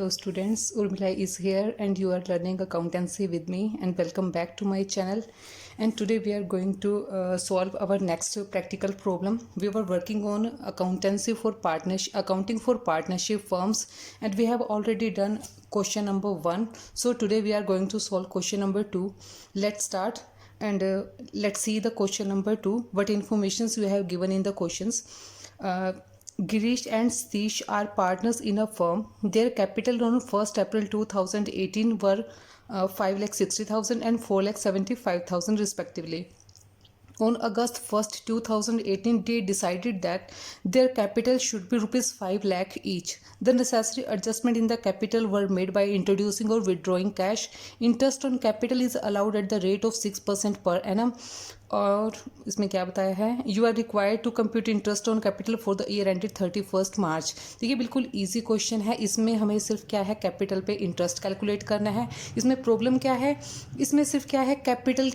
Hello students, Urmila is here and you are learning accountancy with me, and welcome back to my channel. And today we are going to solve our next practical problem. We were working on accounting for partnership firms, and we have already done question number 1. So today we are going to solve question number 2. Let's start and let's see the question number 2. What informations we have given in the questions. Girish and Satish are partners in a firm. Their capital on 1st April 2018 were 5,60,000 and 4,75,000 respectively. On August 1st, 2018, they decided that their capital should be rupees 5 lakh each. The necessary adjustment in the capital were made by introducing or withdrawing cash. Interest on capital is allowed at the rate of 6% per annum. और इसमें क्या बताया है, you are required to compute interest on capital for the year ended 31 March. देखिए बिल्कुल easy question है. इसमें हमें सिर्फ क्या है, कैपिटल पे इंटरेस्ट कैलकुलेट करना है. इसमें प्रॉब्लम क्या है, इसमें सिर्फ क्या है, कैपिटल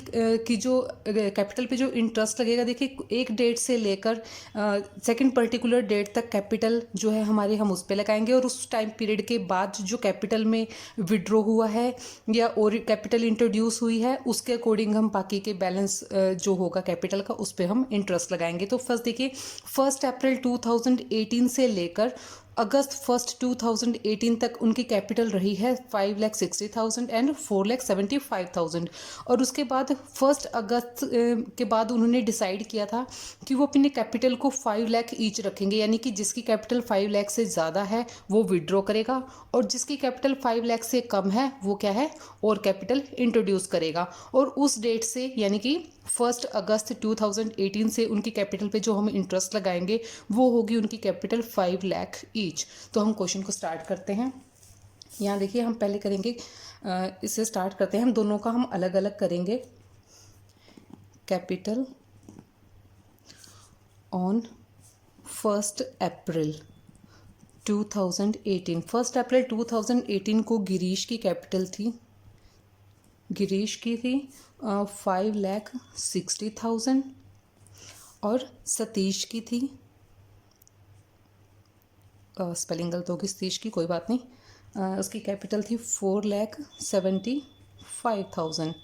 की जो कैपिटल पे जो इंटरेस्ट लगेगा, देखिए एक डेट से लेकर सेकंड पर्टिकुलर डेट तक कैपिटल जो है हमारे हम उस पर लगाएंगे, और उस टाइम पीरियड के बाद जो कैपिटल में विड्रॉ हुआ है या और कैपिटल इंट्रोड्यूस हुई है, उसके अकॉर्डिंग हम बाकी के बैलेंस जो होगा कैपिटल का उस पर हम इंटरेस्ट लगाएंगे. तो फर्स्ट देखिए, 1 अप्रैल 2018 से लेकर अगस्त 1 2018 तक उनकी कैपिटल रही है 5,60,000 एंड 4,75,000. और उसके बाद 1 अगस्त के बाद उन्होंने डिसाइड किया था कि वो अपने कैपिटल को 5 लाख ईच रखेंगे, यानी कि जिसकी कैपिटल 5 लाख से ज़्यादा है वो विड्रॉ करेगा, और जिसकी कैपिटल 5 लाख से कम है वो क्या है, और कैपिटल इंट्रोड्यूस करेगा. और उस डेट से यानी कि 1 अगस्त 2018 से उनकी कैपिटल पे जो हम इंटरेस्ट लगाएंगे वो होगी उनकी कैपिटल 5 लाख ईच. तो हम क्वेश्चन को स्टार्ट करते हैं. यहाँ देखिए हम पहले करेंगे, इससे स्टार्ट करते हैं, हम दोनों का हम अलग अलग करेंगे. कैपिटल ऑन 1 अप्रैल 2018. 1 अप्रैल 2018 को गिरीश की कैपिटल थी, गिरीश की थी 5,60,000 और सतीश की थी, स्पेलिंग गलत होगी सतीश की, कोई बात नहीं, उसकी कैपिटल थी 4,75,000.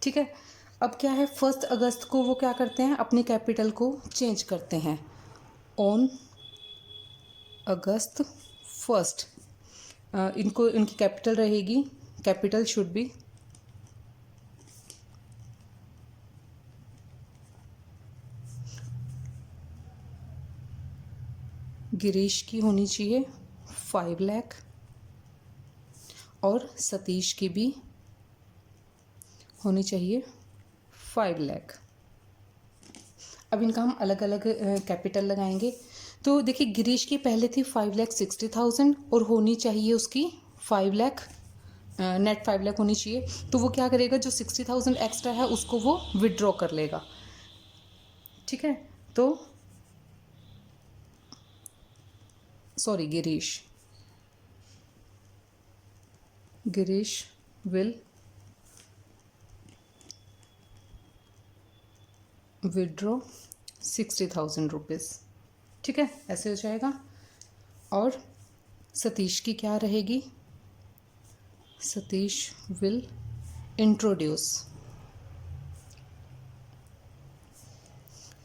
ठीक है. अब क्या है, 1 अगस्त को वो क्या करते हैं, अपनी कैपिटल को चेंज करते हैं. ऑन अगस्त 1 इनको इनकी कैपिटल रहेगी, कैपिटल शुड बी गिरीश की होनी चाहिए 5 लाख और सतीश की भी होनी चाहिए 5 लाख. अब इनका हम अलग अलग कैपिटल लगाएंगे. तो देखिए गिरीश की पहले थी 5,60,000 और होनी चाहिए उसकी 5 लाख, नेट 5 लाख होनी चाहिए. तो वो क्या करेगा, जो 60,000 एक्स्ट्रा है उसको वो विड्रॉ कर लेगा. ठीक है. तो sorry, Girish will withdraw 60,000 rupees. ठीक है, ऐसे हो जाएगा. और सतीश की क्या रहेगी, सतीश विल इंट्रोड्यूस,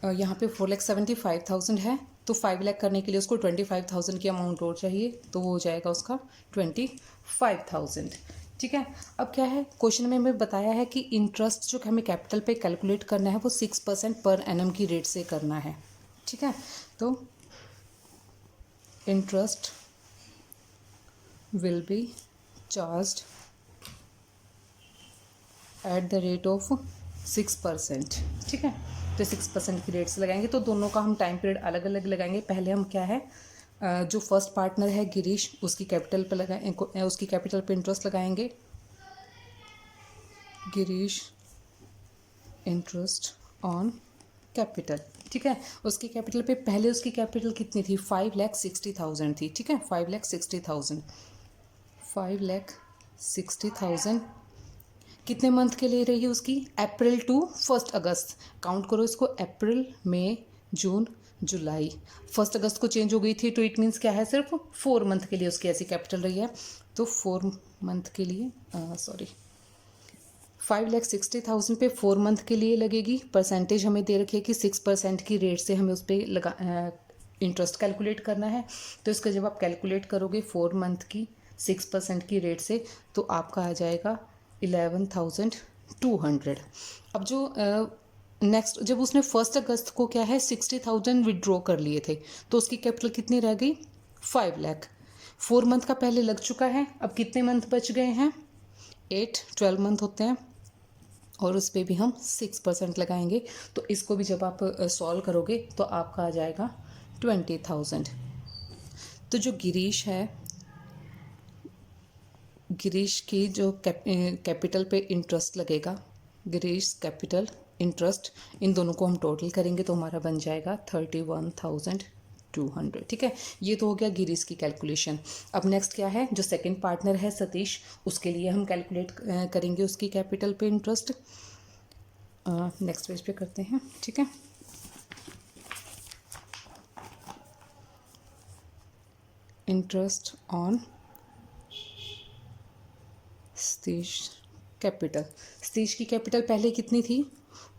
यहाँ पे 4,75,000 है, तो 5 लाख करने के लिए उसको 25,000 की अमाउंट और चाहिए, तो वो हो जाएगा उसका 25,000. ठीक है. अब क्या है, क्वेश्चन में हमें बताया है कि इंटरेस्ट जो हमें कैपिटल पे कैलकुलेट करना है वो 6% पर एनम की रेट से करना है. ठीक है. तो interest will be charged eight the rate of 6%. ठीक है. तो 6% की रेट से लगाएंगे. तो दोनों का हम टाइम पीरियड अलग अलग लगाएंगे. पहले हम क्या है, जो फर्स्ट पार्टनर है गिरीश, उसकी कैपिटल पे लगाएंगे, उसकी कैपिटल पे इंटरेस्ट लगाएंगे. Girish interest on capital. ठीक है. उसकी कैपिटल पे पहले उसकी कैपिटल कितनी थी, 5,60,000 थी. ठीक है, 5,60,000 कितने मंथ के लिए रही उसकी, अप्रैल टू 1 अगस्त. काउंट करो इसको, अप्रैल, मई, जून, जुलाई. 1 अगस्त को चेंज हो गई थी, तो इट मीन्स क्या है, सिर्फ 4 मंथ के लिए उसकी ऐसी कैपिटल रही है. तो 4 मंथ के लिए 5,60,000 पे 4 मंथ के लिए लगेगी। परसेंटेज हमें दे रखी है कि 6% की रेट से हमें उस पर लगा इंटरेस्ट कैलकुलेट करना है। तो इसका जब आप कैलकुलेट करोगे 4 मंथ की 6% की रेट से तो आपका आ जाएगा 11,200। अब जो नेक्स्ट जब उसने 1 अगस्त को क्या है 60,000 विड्रॉ कर लिए थे तो उसकी कैपिटल कितनी रह गई 5 लाख। 4 मंथ का पहले लग चुका है, अब कितने मंथ बच गए हैं 12 मंथ होते हैं और उस पर भी हम 6% लगाएंगे। तो इसको भी जब आप सॉल्व करोगे तो आपका आ जाएगा 20,000। तो जो गिरीश है, गिरीश की जो कैपिटल पे इंटरेस्ट लगेगा, गिरीश कैपिटल इंटरेस्ट, इन दोनों को हम टोटल करेंगे तो हमारा बन जाएगा 31,200। ठीक है, ये तो हो गया गिरीश की कैलकुलेशन। अब नेक्स्ट क्या है, जो सेकंड पार्टनर है सतीश, उसके लिए हम कैलकुलेट करेंगे उसकी कैपिटल पे इंटरेस्ट। नेक्स्ट पेज पे करते हैं। ठीक है, interest on Satish capital. Satish की कैपिटल पहले कितनी थी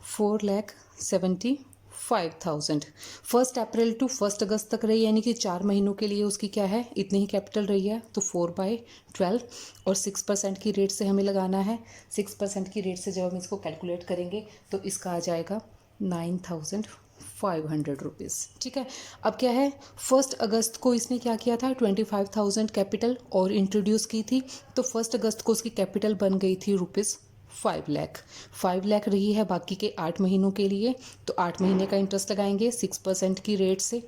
4,75,000। 1 अप्रैल टू 1 अगस्त तक रही, यानी कि 4 महीनों के लिए उसकी क्या है इतनी ही कैपिटल रही है। तो 4/12 और 6% की रेट से हमें लगाना है। 6% की रेट से जब हम इसको कैलकुलेट करेंगे तो इसका आ जाएगा 9,500 रुपीज़। ठीक है, अब क्या है 1 अगस्त को इसने क्या किया था 25,000 कैपिटल और इंट्रोड्यूस की थी। तो 1 अगस्त को उसकी कैपिटल बन गई थी रुपीज़ 5 लाख। 5 लाख रही है बाकी के 8 महीनों के लिए। तो 8 महीने का इंटरेस्ट लगाएंगे 6% की रेट से,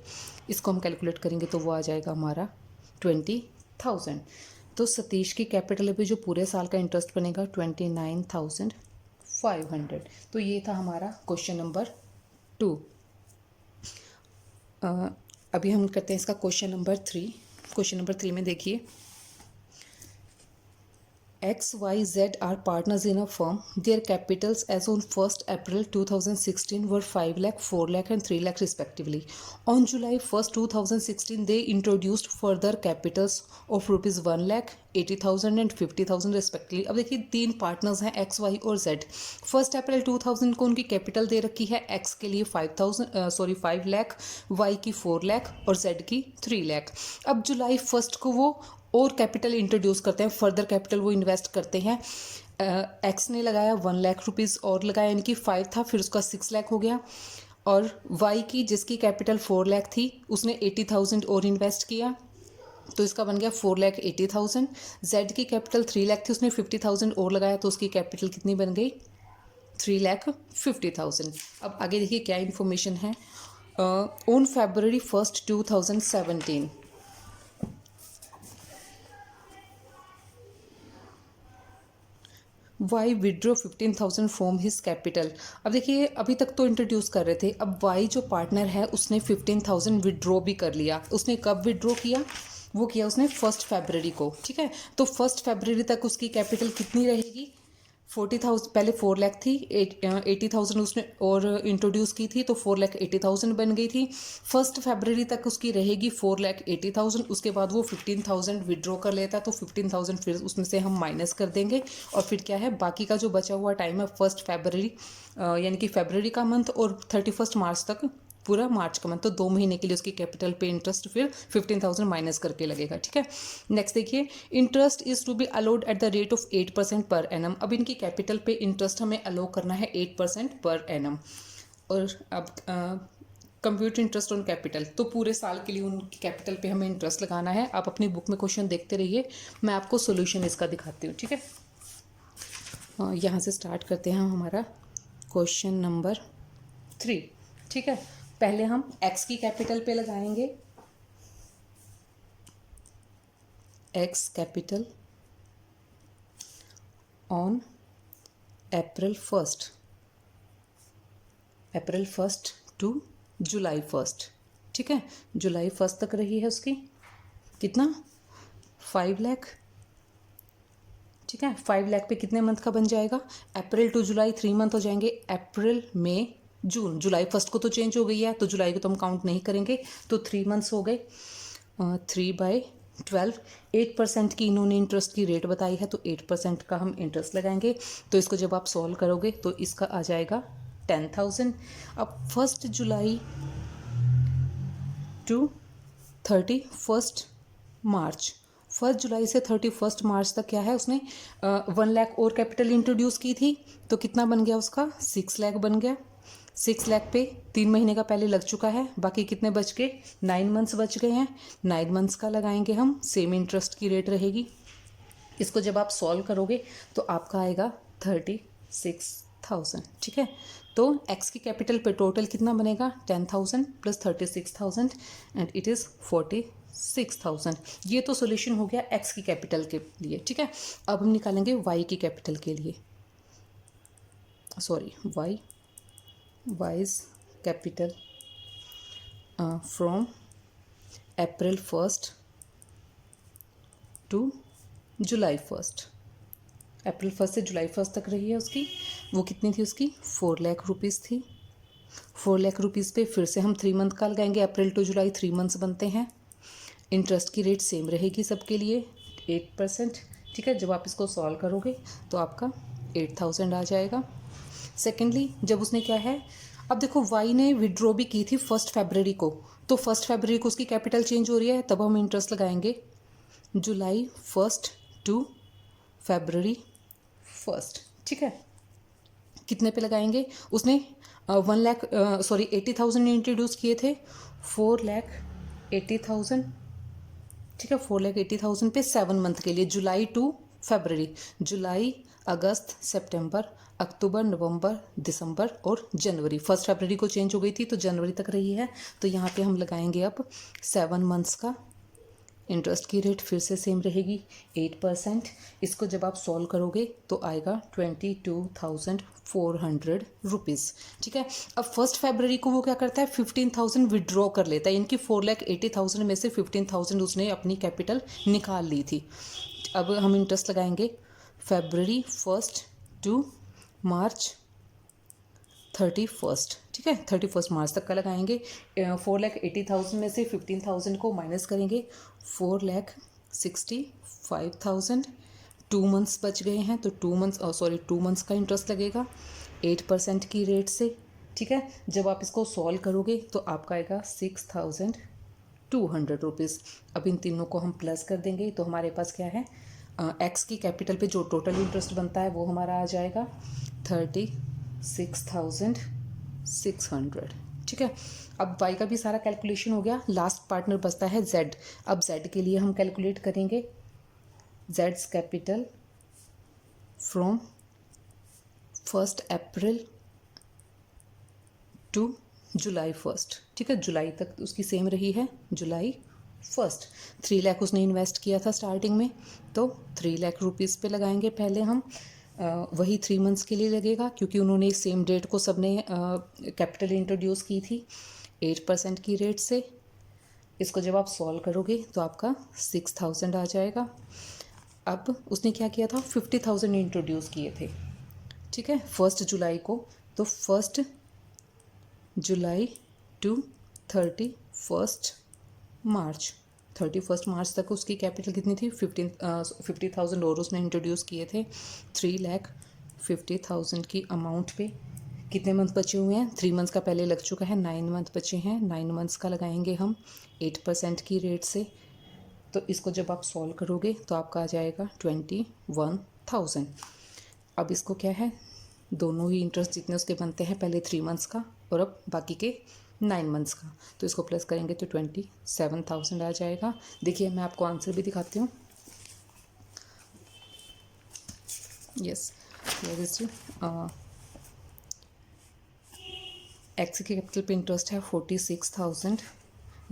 इसको हम कैलकुलेट करेंगे तो वो आ जाएगा हमारा 20,000। तो सतीश की कैपिटल पे जो पूरे साल का इंटरेस्ट बनेगा 29,500। तो ये था हमारा क्वेश्चन नंबर 2। अभी हम करते हैं इसका क्वेश्चन नंबर 3। क्वेश्चन नंबर 3 में देखिए, XYZ are partners in a firm. Their capitals as on 1st April 2016 were 5 lakh, 4 lakh and 3 lakh respectively. On July 1st, 2016, they introduced further capitals of rupees 1 lakh, 80,000 and 50,000 respectively. अब देखिए 3 partners हैं X, Y और Z। 1 अप्रैल 2000 को उनकी capital दे रखी है X के लिए 5 लाख, Y की 4 लाख और Z की 3 लाख। अब जुलाई 1 को वो और कैपिटल इंट्रोड्यूस करते हैं, फर्दर कैपिटल वो इन्वेस्ट करते हैं। एक्स ने लगाया 1 लाख रुपीज़ और लगाया, यानी कि 5 था, फिर उसका 6 लाख हो गया। और वाई की जिसकी कैपिटल 4 लाख थी उसने 80,000 और इन्वेस्ट किया तो इसका बन गया 4,80,000। जेड की कैपिटल 3 लाख थी, उसने 50,000 और लगाया तो उसकी कैपिटल कितनी बन गई 3,50,000। अब आगे देखिए क्या इन्फॉर्मेशन है। On February 1st, 2017 Y withdraw 15,000 from his capital. अब देखिए अभी तक तो इंट्रोड्यूस कर रहे थे, अब वाई जो पार्टनर है उसने 15,000 विड्रॉ भी कर लिया। उसने कब विड्रॉ किया, वो किया उसने 1 फरवरी को। ठीक है, तो 1 फरवरी तक उसकी कैपिटल कितनी रहेगी 40,000। पहले 4 लाख थी, 80,000 उसने और इंट्रोड्यूस की थी तो 4,80,000 बन गई थी। 1 फरवरी तक उसकी रहेगी 4,80,000। उसके बाद वो 15,000 विड्रॉ कर लेता तो 15,000 फिर उसमें से हम माइनस कर देंगे और फिर क्या है बाकी का जो बचा हुआ टाइम है 1 फरवरी यानी कि फरवरी का मंथ और 31 मार्च तक पूरा मार्च का मंथ, तो 2 महीने के लिए उसकी कैपिटल पे इंटरेस्ट फिर 15,000 माइनस करके लगेगा। ठीक है, नेक्स्ट देखिए, interest is to be allowed at the rate of 8% per annum. अब इनकी कैपिटल पे इंटरेस्ट हमें अलाउ करना है 8% पर एनम। और अब कंप्यूटर इंटरेस्ट ऑन कैपिटल, तो पूरे साल के लिए उनकी कैपिटल पे हमें इंटरेस्ट लगाना है। आप अपनी बुक में क्वेश्चन देखते रहिए, मैं आपको सोल्यूशन इसका दिखाती हूँ। ठीक है, यहाँ से स्टार्ट करते हैं हमारा क्वेश्चन नंबर 3। ठीक है, पहले हम x की कैपिटल पे लगाएंगे, x capital on April 1st to July 1st। ठीक है, जुलाई 1st तक रही है उसकी कितना 5 लाख। ठीक है, 5 लाख पे कितने मंथ का बन जाएगा, अप्रैल टू जुलाई 3 मंथ हो जाएंगे, अप्रैल मई जून। जुलाई 1st को तो चेंज हो गई है तो जुलाई को तो हम काउंट नहीं करेंगे, तो 3 मंथ्स हो गए। 3/5 12, 8% की इन्होंने इंटरेस्ट की रेट बताई है, तो 8% का हम इंटरेस्ट लगाएंगे। तो इसको जब आप सॉल्व करोगे तो इसका आ जाएगा 10,000। अब 1 जुलाई टू 31 मार्च, 1 जुलाई से 31 मार्च तक क्या है, उसने 1 लाख और कैपिटल इंट्रोड्यूस की थी, तो कितना बन गया उसका 6 लाख बन गया। 6 लाख पे 3 महीने का पहले लग चुका है, बाकी कितने बच गए, 9 मंथ्स बच गए हैं। 9 मंथ्स का लगाएंगे हम, सेम इंटरेस्ट की रेट रहेगी। इसको जब आप सॉल्व करोगे तो आपका आएगा 36,000। ठीक है, तो एक्स की कैपिटल पे टोटल कितना बनेगा, 10,000 प्लस 36,000 एंड इट इज़ 46,000। ये तो सोल्यूशन हो गया एक्स की कैपिटल के लिए। ठीक है, अब हम निकालेंगे वाई की कैपिटल के लिए, sorry wise capital from April 1 to July 1। अप्रैल 1 से जुलाई 1 तक रही है उसकी, वो कितनी थी उसकी, 4 लाख रुपीज़ थी। 4 लाख रुपीज़ पे फिर से हम 3 मंथ का लगाएंगे, अप्रैल टू जुलाई 3 मंथ्स बनते हैं। इंटरेस्ट की रेट सेम रहेगी सबके लिए, 8%। ठीक है, जब आप इसको सॉल्व करोगे तो आपका 8,000 आ जाएगा। सेकेंडली जब उसने क्या है, अब देखो वाई ने विड्रॉ भी की थी 1 फरवरी को, तो 1 फरवरी को उसकी कैपिटल चेंज हो रही है, तब हम इंटरेस्ट लगाएंगे जुलाई 1 टू फरवरी 1। ठीक है, कितने पे लगाएंगे, उसने 80,000 इंट्रोड्यूस किए थे, 4,80,000। ठीक है, 4,80,000 पे 7 मंथ के लिए, जुलाई टू फरवरी, जुलाई अगस्त सितंबर अक्टूबर नवंबर दिसंबर और जनवरी। 1 फरवरी को चेंज हो गई थी तो जनवरी तक रही है, तो यहाँ पे हम लगाएंगे अब 7 मंथ्स का। इंटरेस्ट की रेट फिर से सेम रहेगी 8%। इसको जब आप सॉल्व करोगे तो आएगा 22,400 रुपीज़। ठीक है, अब 1 फरवरी को वो क्या करता है, 15,000 विड्रॉ कर लेता है, इनकी 4,80,000 में से 15,000 उसने अपनी कैपिटल निकाल ली थी। अब हम इंटरेस्ट लगाएंगे फरवरी 1 टू मार्च 31। ठीक है, 31 मार्च तक का लगाएंगे। 4,80,000 में से 15,000 को माइनस करेंगे, 4,65,000। 2 मंथ्स बच गए हैं, तो 2 मंथ्स का इंटरेस्ट लगेगा 8% की रेट से। ठीक है, जब आप इसको सॉल्व करोगे तो आपका आएगा 6,200 रुपीज़। अब इन तीनों को हम प्लस कर देंगे तो हमारे पास क्या है, एक्स की कैपिटल पे जो टोटल इंटरेस्ट बनता है वो हमारा आ जाएगा 36,600। ठीक है, अब वाई का भी सारा कैलकुलेशन हो गया, लास्ट पार्टनर बचता है जेड। अब जेड के लिए हम कैलकुलेट करेंगे जेड्स capital from 1 April to July 1। ठीक है, जुलाई तक उसकी सेम रही है, जुलाई 1। 3 लाख उसने इन्वेस्ट किया था स्टार्टिंग में, तो 3 लाख रुपीज़ पे लगाएंगे पहले हम। वही 3 मंथ्स के लिए लगेगा, क्योंकि उन्होंने सेम डेट को सबने कैपिटल इंट्रोड्यूस की थी 8% की रेट से। इसको जब आप सॉल्व करोगे तो आपका 6,000 आ जाएगा। अब उसने क्या किया था, 50,000 इंट्रोड्यूस किए थे। ठीक है, 1 जुलाई को, तो 1 जुलाई टू 31 मार्च, 31 मार्च तक उसकी कैपिटल कितनी थी, 50,000 और उसने इंट्रोड्यूस किए थे। 3,50,000 की अमाउंट पे कितने मंथ बचे हुए हैं, 3 मंथ्स का पहले लग चुका है, 9 मंथ बचे हैं। 9 मंथ्स का लगाएंगे हम 8% की रेट से। तो इसको जब आप सॉल्व करोगे तो आपका आ जाएगा 21,000। अब इसको क्या है, दोनों ही इंटरेस्ट जितने उसके बनते हैं, पहले 3 मंथ्स का और अब बाकी के 9 मंथ्स का, तो इसको प्लस करेंगे तो 27,000 आ जाएगा। देखिए मैं आपको आंसर भी दिखाती हूँ। यस, एक्स की कैपिटल पे इंटरेस्ट है 46,000,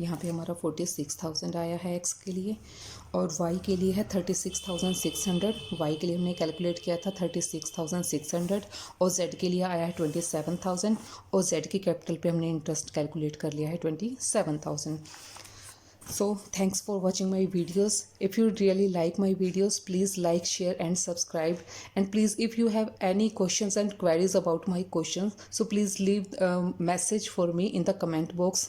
यहाँ पे हमारा 46,000 आया है एक्स के लिए, और वाई के लिए है 36,600। वाई के लिए हमने कैलकुलेट किया था 36,600, और जेड के लिए आया है 27,000, और जेड की कैपिटल पे हमने इंटरेस्ट कैलकुलेट कर लिया है 27,000। So thanks for watching my videos. If you really like my videos, please like, share and subscribe. And please, if you have any questions and queries about my questions, so please leave a message for me in the comment box.